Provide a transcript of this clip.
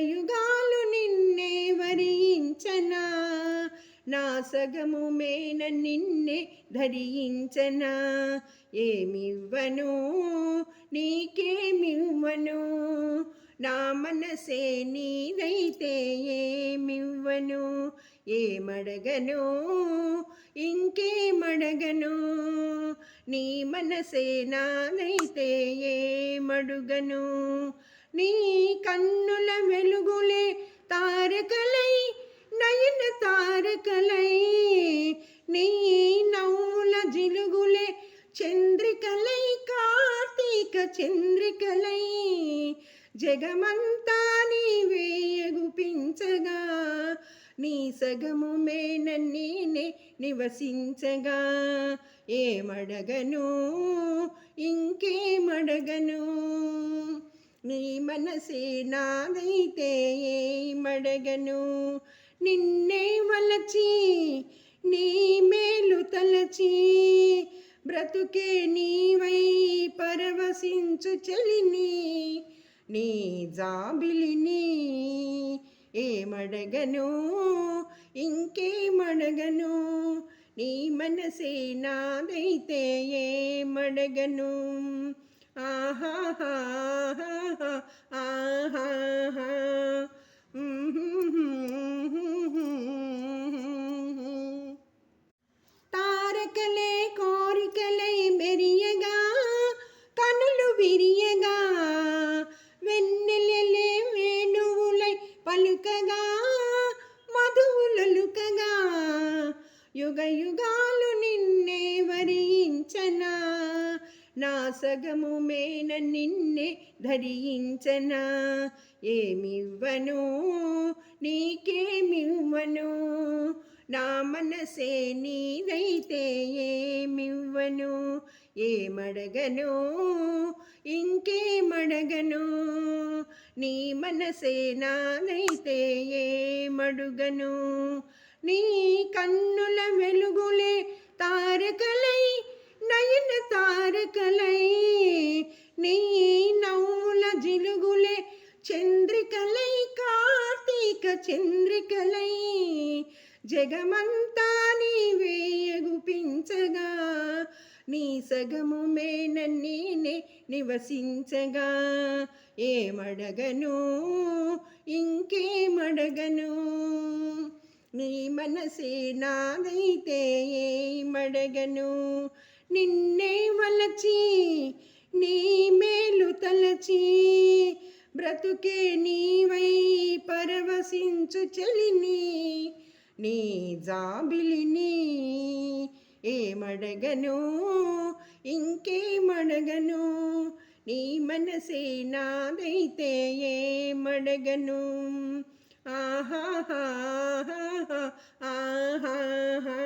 యుగాలు నిన్నే వరించనా, నా సగము మేన నిన్నే ధరించనా. ఏమివ్వను నీకేమివ్వను, నా మనసే నీదైతే ఏమివ్వను. ఏమడగను ఇంకేమడగను, నీ మనసే నాదైతే ఏమడుగను. నీ కన్నుల వెలుగులే తారకలై నయన తారకలై, నీ నవ్వుల జిలుగులే చంద్రికలై కార్తీక చంద్రికలై, జగమంతా నీవే ఎగుపించగా, నీ సగము మేన నేనే నివసించగా. ఏమడగను ఇంకేమడగను, నీ మనసే నాదైతే ఏమడగను. నిన్నే వలచి నీ మేలు తలచి, బ్రతుకే నీవై పరవశించు చెలిని, నీ జాబిలిని. ఏమడగను ఇంకేమడగను, నీ మనసే నాదైతే ఏమడగను. ఆహాహా ఆహాహా. తారకలే కోరికలై మెరియగా, కనులు విరియగా, వెన్నెలలే వేణువులై పలుకగా, మధువులొలుకగా, యుగ యుగాలు నిన్నే వరించనా, నా సగము మేన నిన్నే ధరించనా. ఏమివ్వను నీకేమివ్వను, నా మనసే నీదైతే ఏమివ్వను. ఏమడగను ఇంకేమడగను, నీ మనసే నాదైతే ఏమడుగను. నీ కన్నుల వెలుగులే తారకలై నయన తారకలై, నీ నవ్వుల జిలుగులే చంద్రికలై కార్తీక చంద్రికలై, జగమంతా నీవే ఎగుపించగా, నీ సగము మేన నేనే నివసించగా. ఏమడగను ఇంకేమడగను, నీ మనసే నాదైతే ఏమడగను. నిన్నే వలచి నీ మేలు తలచి, బ్రతుకే నీవై పరవశించు చెలిని, నీ జాబిలిని. ఏమడగను ఇంకేమడగను, నీ మనసే నాదైతే ఏమడగను. ఆహాహా ఆహాహా.